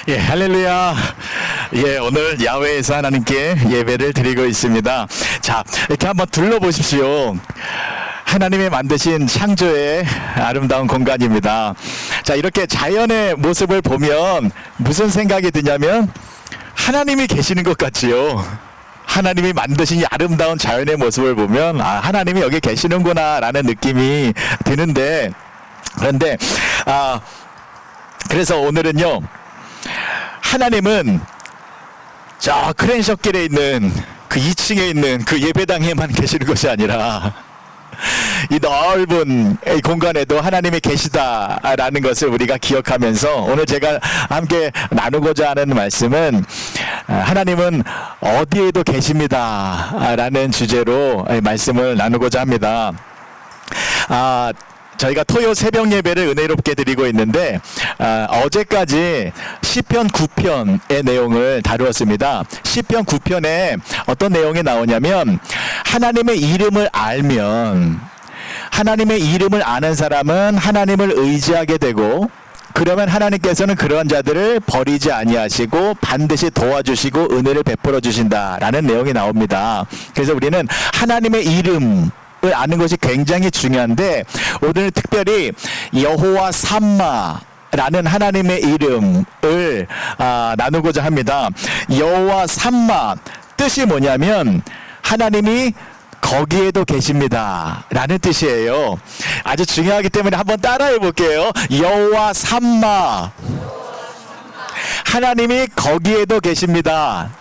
예, 할렐루야. 예, 오늘 야외에서 하나님께 예배를 드리고 있습니다. 자, 이렇게 한번 둘러보십시오. 하나님이 만드신 창조의 아름다운 공간입니다. 자, 이렇게 자연의 모습을 보면 무슨 생각이 드냐면 하나님이 계시는 것 같지요. 하나님이 만드신 이 아름다운 자연의 모습을 보면 하나님이 여기 계시는구나 라는 느낌이 드는데, 그래서 오늘은요, 하나님은 저 크랜셔길에 있는 그 2층에 있는 그 예배당에만 계시는 것이 아니라 이 넓은 이 공간에도 하나님이 계시다라는 것을 우리가 기억하면서 오늘 제가 함께 나누고자 하는 말씀은 하나님은 어디에도 계십니다라는 주제로 말씀을 나누고자 합니다. 저희가 토요 새벽 예배를 은혜롭게 드리고 있는데 어제까지 시편 9편의 내용을 다루었습니다. 시편 9편에 어떤 내용이 나오냐면 하나님의 이름을 알면, 하나님의 이름을 아는 사람은 하나님을 의지하게 되고, 그러면 하나님께서는 그러한 자들을 버리지 아니하시고 반드시 도와주시고 은혜를 베풀어 주신다라는 내용이 나옵니다. 그래서 우리는 하나님의 이름을 아는 것이 굉장히 중요한데, 오늘 특별히 여호와 삼마라는 하나님의 이름을 나누고자 합니다. 여호와 삼마 뜻이 뭐냐면 하나님이 거기에도 계십니다 라는 뜻이에요. 아주 중요하기 때문에 한번 따라해 볼게요. 여호와 삼마, 하나님이 거기에도 계십니다.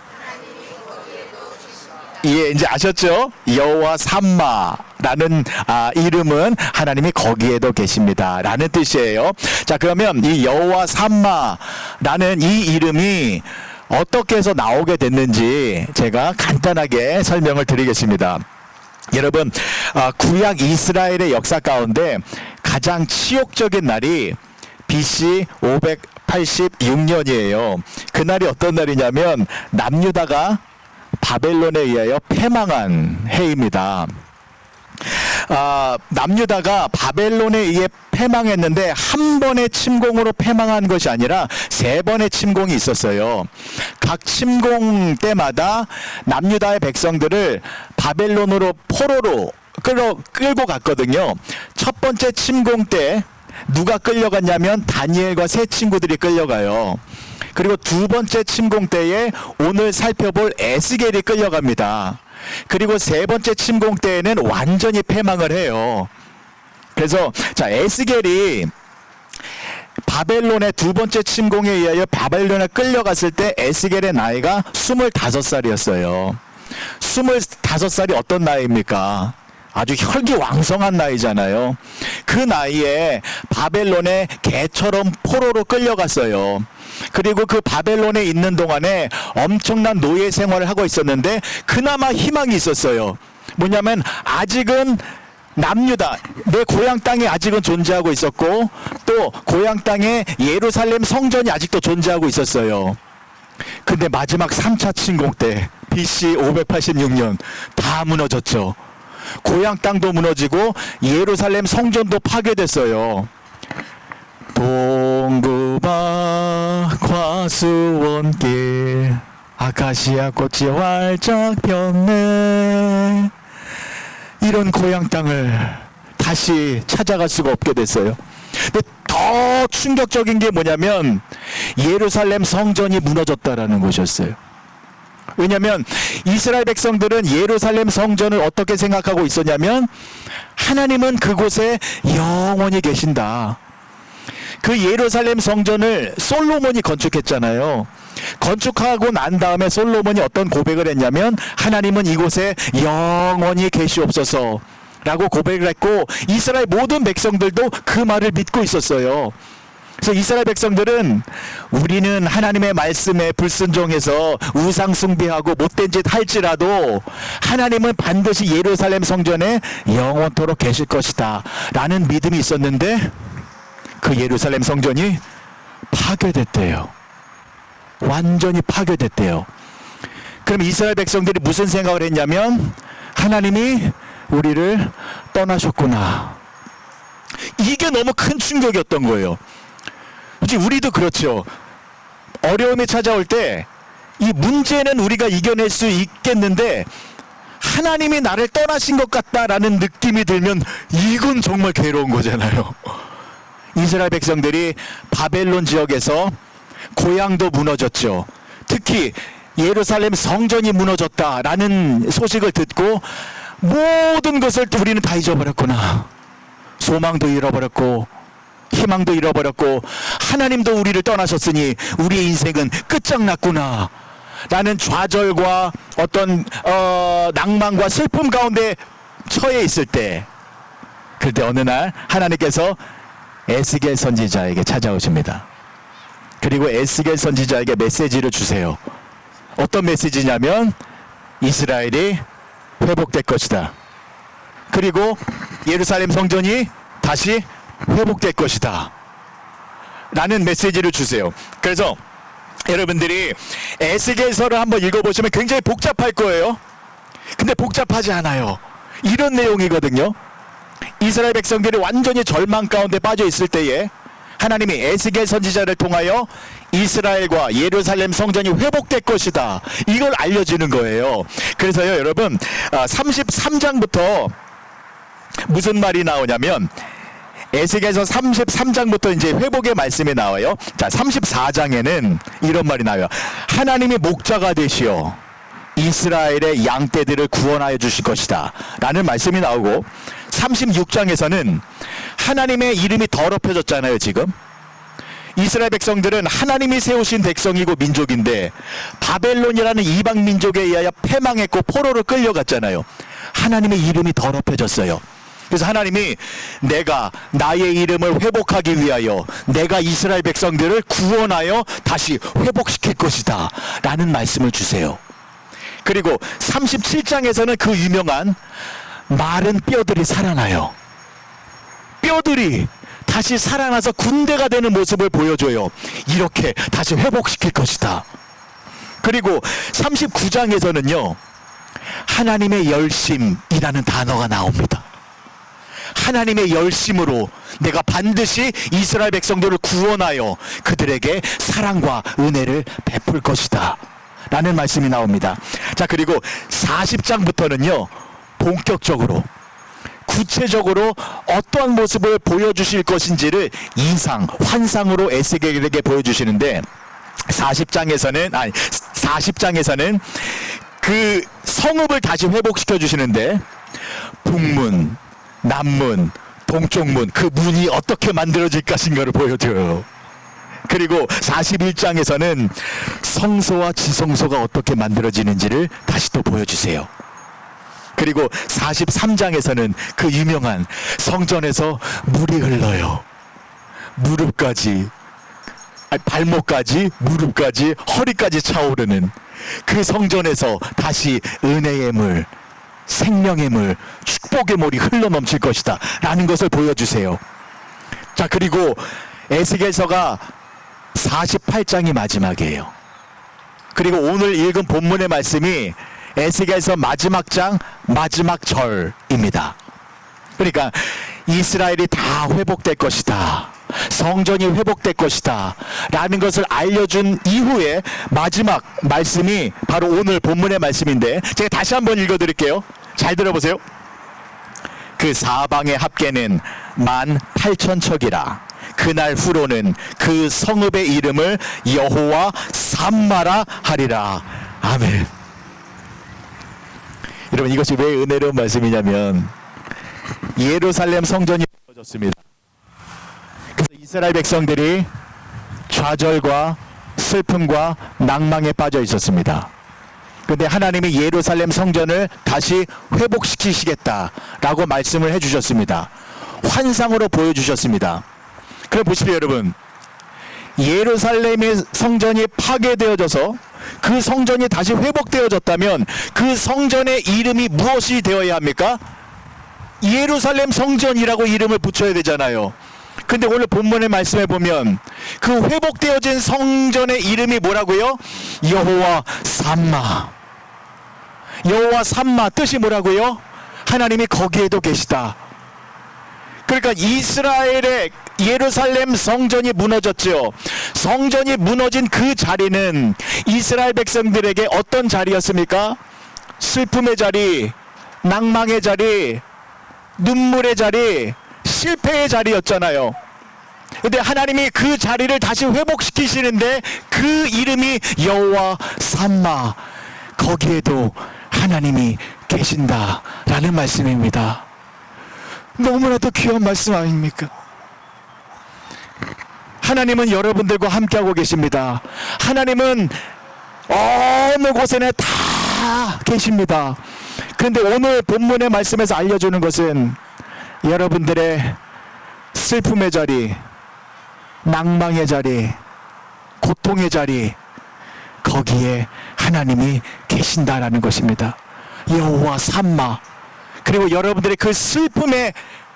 예, 이제 아셨죠? 여호와 삼마라는 이름은 하나님이 거기에도 계십니다 라는 뜻이에요. 자, 그러면 이 여호와 삼마라는 이 이름이 어떻게 해서 나오게 됐는지 제가 간단하게 설명을 드리겠습니다. 여러분, 구약 이스라엘의 역사 가운데 가장 치욕적인 날이 BC 586년이에요. 그날이 어떤 날이냐면 남유다가 바벨론에 의하여 패망한 해입니다. 남유다가 바벨론에 의해 패망했는데 한 번의 침공으로 패망한 것이 아니라 세 번의 침공이 있었어요. 각 침공 때마다 남유다의 백성들을 바벨론으로 포로로 끌고 갔거든요. 첫 번째 침공 때 누가 끌려갔냐면 다니엘과 세 친구들이 끌려가요. 그리고 두 번째 침공 때에 오늘 살펴볼 에스겔이 끌려갑니다. 그리고 세 번째 침공 때에는 완전히 패망을 해요. 그래서 에스겔이 바벨론의 두 번째 침공에 의하여 바벨론에 끌려갔을 때 에스겔의 나이가 25살이었어요. 25살이 어떤 나이입니까? 아주 혈기왕성한 나이잖아요. 그 나이에 바벨론에 개처럼 포로로 끌려갔어요. 그리고 그 바벨론에 있는 동안에 엄청난 노예 생활을 하고 있었는데 그나마 희망이 있었어요. 뭐냐면 아직은 남유다, 내 고향 땅이 아직은 존재하고 있었고, 또 고향 땅에 예루살렘 성전이 아직도 존재하고 있었어요. 근데 마지막 3차 침공 때 BC 586년 다 무너졌죠. 고향 땅도 무너지고 예루살렘 성전도 파괴됐어요. 동구바 과수원길 아카시아 꽃이 활짝 폈네. 이런 고향 땅을 다시 찾아갈 수가 없게 됐어요. 근데 더 충격적인 게 뭐냐면 예루살렘 성전이 무너졌다라는 것이었어요. 왜냐하면 이스라엘 백성들은 예루살렘 성전을 어떻게 생각하고 있었냐면 하나님은 그곳에 영원히 계신다. 그 예루살렘 성전을 솔로몬이 건축했잖아요. 건축하고 난 다음에 솔로몬이 어떤 고백을 했냐면 하나님은 이곳에 영원히 계시옵소서 라고 고백을 했고, 이스라엘 모든 백성들도 그 말을 믿고 있었어요. 그래서 이스라엘 백성들은 우리는 하나님의 말씀에 불순종해서 우상 숭배하고 못된 짓 할지라도 하나님은 반드시 예루살렘 성전에 영원토록 계실 것이다 라는 믿음이 있었는데 그 예루살렘 성전이 파괴됐대요. 완전히 파괴됐대요. 그럼 이스라엘 백성들이 무슨 생각을 했냐면 하나님이 우리를 떠나셨구나. 이게 너무 큰 충격이었던 거예요. 우리도 그렇죠. 어려움이 찾아올 때 이 문제는 우리가 이겨낼 수 있겠는데 하나님이 나를 떠나신 것 같다라는 느낌이 들면 이건 정말 괴로운 거잖아요. 이스라엘 백성들이 바벨론 지역에서 고향도 무너졌죠. 특히 예루살렘 성전이 무너졌다라는 소식을 듣고 모든 것을 우리는 다 잊어버렸구나. 소망도 잃어버렸고 희망도 잃어버렸고 하나님도 우리를 떠나셨으니 우리의 인생은 끝장났구나 라는 좌절과 어떤 낭만과 슬픔 가운데 처해 있을 때, 그때 어느 날 하나님께서 에스겔 선지자에게 찾아오십니다. 그리고 에스겔 선지자에게 메시지를 주세요. 어떤 메시지냐면 이스라엘이 회복될 것이다. 그리고 예루살렘 성전이 다시 회복될 것이다 라는 메시지를 주세요. 그래서 여러분들이 에스겔서를 한번 읽어보시면 굉장히 복잡할 거예요. 근데 복잡하지 않아요. 이런 내용이거든요. 이스라엘 백성들이 완전히 절망 가운데 빠져 있을 때에 하나님이 에스겔 선지자를 통하여 이스라엘과 예루살렘 성전이 회복될 것이다, 이걸 알려주는 거예요. 그래서요 여러분, 33장부터 무슨 말이 나오냐면 에스겔서 33장부터 이제 회복의 말씀이 나와요. 자, 34장에는 이런 말이 나와요. 하나님이 목자가 되시어 이스라엘의 양떼들을 구원하여 주실 것이다 라는 말씀이 나오고, 36장에서는 하나님의 이름이 더럽혀졌잖아요. 지금 이스라엘 백성들은 하나님이 세우신 백성이고 민족인데 바벨론이라는 이방 민족에 의하여 패망했고 포로로 끌려갔잖아요. 하나님의 이름이 더럽혀졌어요. 그래서 하나님이 내가 나의 이름을 회복하기 위하여 내가 이스라엘 백성들을 구원하여 다시 회복시킬 것이다 라는 말씀을 주세요. 그리고 37장에서는 그 유명한 마른 뼈들이 살아나요. 뼈들이 다시 살아나서 군대가 되는 모습을 보여줘요. 이렇게 다시 회복시킬 것이다. 그리고 39장에서는요 하나님의 열심이라는 단어가 나옵니다. 하나님의 열심으로 내가 반드시 이스라엘 백성들을 구원하여 그들에게 사랑과 은혜를 베풀 것이다 라는 말씀이 나옵니다. 자, 그리고 40장부터는요 본격적으로 구체적으로 어떠한 모습을 보여주실 것인지를 이상, 환상으로 에스겔에게 보여주시는데 40장에서는 그 성읍을 다시 회복시켜 주시는데 북문, 남문, 동쪽문, 그 문이 어떻게 만들어질 것인가를 보여줘요. 그리고 41장에서는 성소와 지성소가 어떻게 만들어지는지를 다시 또 보여주세요. 그리고 43장에서는 그 유명한 성전에서 물이 흘러요. 무릎까지, 발목까지, 무릎까지, 허리까지 차오르는 그 성전에서 다시 은혜의 물, 생명의 물, 축복의 물이 흘러넘칠 것이다 라는 것을 보여주세요. 자, 그리고 에스겔서가 48장이 마지막이에요. 그리고 오늘 읽은 본문의 말씀이 에스겔서 마지막 장 마지막 절입니다. 그러니까 이스라엘이 다 회복될 것이다, 성전이 회복될 것이다 라는 것을 알려준 이후에 마지막 말씀이 바로 오늘 본문의 말씀인데, 제가 다시 한번 읽어드릴게요. 잘 들어보세요. 그 사방의 합계는 18,000척이라 그날 후로는 그 성읍의 이름을 여호와 삼마라 하리라. 아멘. 여러분, 이것이 왜 은혜로운 말씀이냐면 예루살렘 성전이 무너졌습니다. 그래서 이스라엘 백성들이 좌절과 슬픔과 낭망에 빠져 있었습니다. 그런데 하나님이 예루살렘 성전을 다시 회복시키시겠다라고 말씀을 해주셨습니다. 환상으로 보여주셨습니다. 그럼 보십시오 여러분, 예루살렘의 성전이 파괴되어져서 그 성전이 다시 회복되어졌다면 그 성전의 이름이 무엇이 되어야 합니까? 예루살렘 성전이라고 이름을 붙여야 되잖아요. 근데 오늘 본문의 말씀에 보면 그 회복되어진 성전의 이름이 뭐라고요? 여호와 삼마. 여호와 삼마 뜻이 뭐라고요? 하나님이 거기에도 계시다. 그러니까 이스라엘의 예루살렘 성전이 무너졌죠. 성전이 무너진 그 자리는 이스라엘 백성들에게 어떤 자리였습니까? 슬픔의 자리, 낭망의 자리, 눈물의 자리, 실패의 자리였잖아요. 근데 하나님이 그 자리를 다시 회복시키시는데 그 이름이 여호와 삼마, 거기에도 하나님이 계신다라는 말씀입니다. 너무나도 귀한 말씀 아닙니까? 하나님은 여러분들과 함께하고 계십니다. 하나님은 어느 곳에나 다 계십니다. 그런데 오늘 본문의 말씀에서 알려주는 것은 여러분들의 슬픔의 자리, 낭망의 자리, 고통의 자리, 거기에 하나님이 계신다라는 것입니다. 여호와 삼마. 그리고 여러분들의 그 슬픔에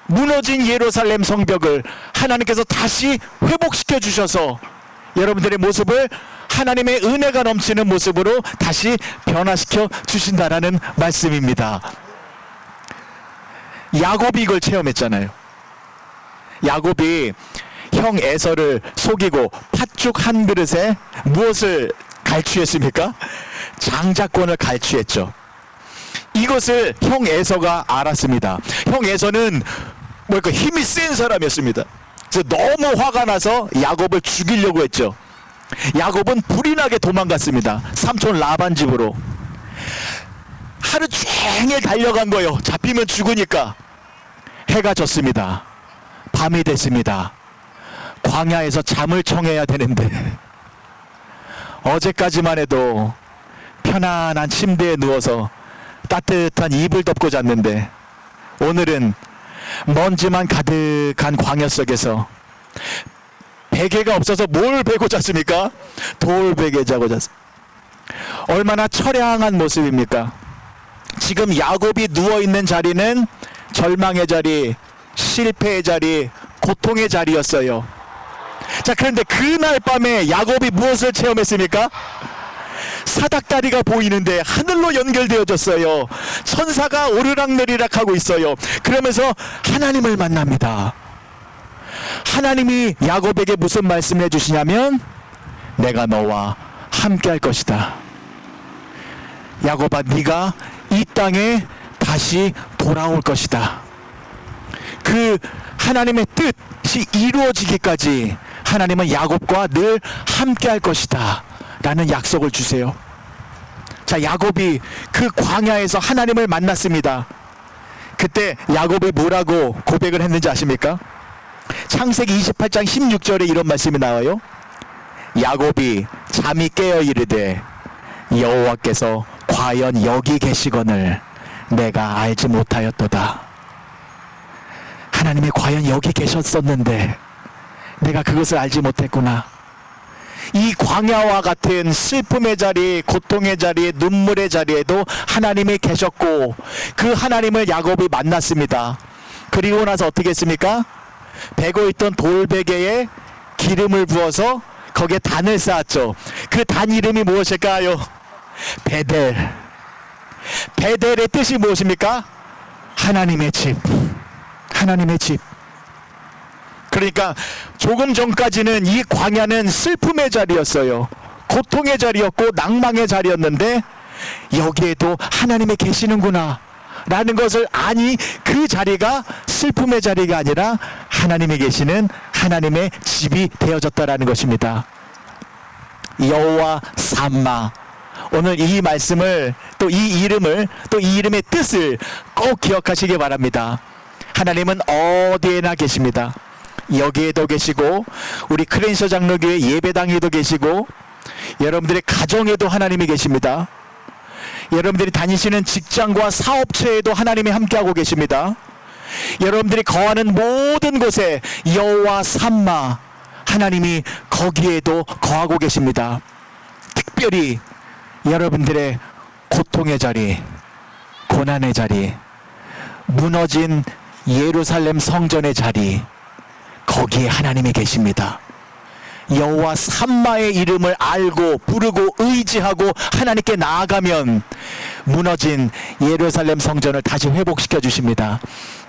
무너진 예루살렘 성벽을 하나님께서 다시 회복시켜 주셔서 여러분들의 모습을 하나님의 은혜가 넘치는 모습으로 다시 변화시켜 주신다라는 말씀입니다. 야곱이 이걸 체험했잖아요. 야곱이 형 에서를 속이고 팥죽 한 그릇에 무엇을 갈취했습니까? 장자권을 갈취했죠. 이것을 형 에서가 알았습니다. 형 에서는 힘이 센 사람이었습니다. 그래서 너무 화가 나서 야곱을 죽이려고 했죠. 야곱은 불이 나게 도망갔습니다. 삼촌 라반 집으로. 하루 종일 달려간 거예요. 잡히면 죽으니까. 해가 졌습니다. 밤이 됐습니다. 광야에서 잠을 청해야 되는데 어제까지만 해도 편안한 침대에 누워서 따뜻한 이불 덮고 잤는데 오늘은 먼지만 가득한 광야 속에서 베개가 없어서 뭘 베고 잤습니까? 돌베개 자고 잤습니다. 얼마나 처량한 모습입니까? 지금 야곱이 누워있는 자리는 절망의 자리, 실패의 자리, 고통의 자리였어요. 자, 그런데 그날 밤에 야곱이 무엇을 체험했습니까? 사닥다리가 보이는데 하늘로 연결되어졌어요. 천사가 오르락내리락 하고 있어요. 그러면서 하나님을 만납니다. 하나님이 야곱에게 무슨 말씀을 해주시냐면 내가 너와 함께 할 것이다. 야곱아, 네가 이 땅에 다시 돌아올 것이다. 그 하나님의 뜻이 이루어지기까지 하나님은 야곱과 늘 함께 할 것이다 라는 약속을 주세요. 자, 야곱이 그 광야에서 하나님을 만났습니다. 그때 야곱이 뭐라고 고백을 했는지 아십니까? 창세기 28장 16절에 이런 말씀이 나와요. 야곱이 잠이 깨어 이르되 여호와께서 과연 여기 계시거늘 내가 알지 못하였도다. 하나님이 과연 여기 계셨었는데 내가 그것을 알지 못했구나. 이 광야와 같은 슬픔의 자리, 고통의 자리, 눈물의 자리에도 하나님이 계셨고 그 하나님을 야곱이 만났습니다. 그리고 나서 어떻게 했습니까? 베고 있던 돌베개에 기름을 부어서 거기에 단을 쌓았죠. 그 단 이름이 무엇일까요? 베델. 베델의 뜻이 무엇입니까? 하나님의 집. 하나님의 집. 그러니까 조금 전까지는 이 광야는 슬픔의 자리였어요. 고통의 자리였고 낭망의 자리였는데 여기에도 하나님이 계시는구나 라는 것을 아니 그 자리가 슬픔의 자리가 아니라 하나님이 계시는 하나님의 집이 되어졌다라는 것입니다. 여호와 삼마. 오늘 이 말씀을 또 이 이름을 또 이 이름의 뜻을 꼭 기억하시기 바랍니다. 하나님은 어디에나 계십니다. 여기에도 계시고 우리 크랜셔 장로교회 예배당에도 계시고 여러분들의 가정에도 하나님이 계십니다. 여러분들이 다니시는 직장과 사업체에도 하나님이 함께하고 계십니다. 여러분들이 거하는 모든 곳에 여호와 삼마 하나님이 거기에도 거하고 계십니다. 특별히 여러분들의 고통의 자리, 고난의 자리, 무너진 예루살렘 성전의 자리, 거기에 하나님이 계십니다. 여호와 삼마의 이름을 알고 부르고 의지하고 하나님께 나아가면 무너진 예루살렘 성전을 다시 회복시켜 주십니다.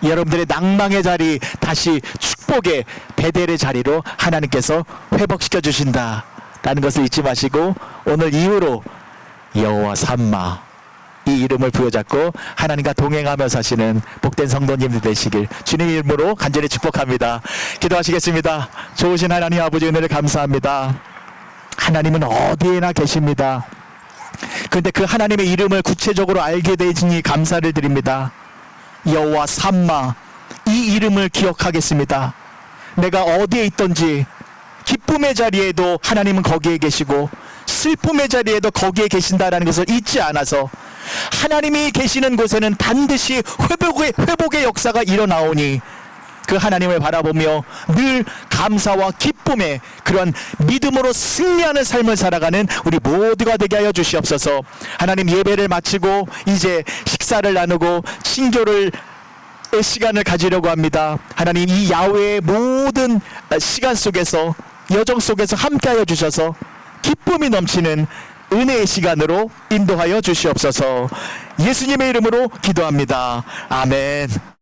여러분들의 낭망의 자리 다시 축복의 베델의 자리로 하나님께서 회복시켜 주신다 라는 것을 잊지 마시고 오늘 이후로 여호와 삼마 이 이름을 부여잡고 하나님과 동행하며 사시는 복된 성도님들 되시길 주님 이름으로 간절히 축복합니다. 기도하시겠습니다. 좋으신 하나님 아버지 은혜를 감사합니다. 하나님은 어디에나 계십니다. 그런데 그 하나님의 이름을 구체적으로 알게 되시니 감사를 드립니다. 여호와 삼마 이 이름을 기억하겠습니다. 내가 어디에 있든지 기쁨의 자리에도 하나님은 거기에 계시고 슬픔의 자리에도 거기에 계신다라는 것을 잊지 않아서 하나님이 계시는 곳에는 반드시 회복의 역사가 일어나오니 그 하나님을 바라보며 늘 감사와 기쁨의 그런 믿음으로 승리하는 삶을 살아가는 우리 모두가 되게 하여 주시옵소서. 하나님 예배를 마치고 이제 식사를 나누고 친교를 시간을 가지려고 합니다. 하나님 이 야외의 모든 시간 속에서 여정 속에서 함께하여 주셔서 기쁨이 넘치는 은혜의 시간으로 인도하여 주시옵소서. 예수님의 이름으로 기도합니다. 아멘.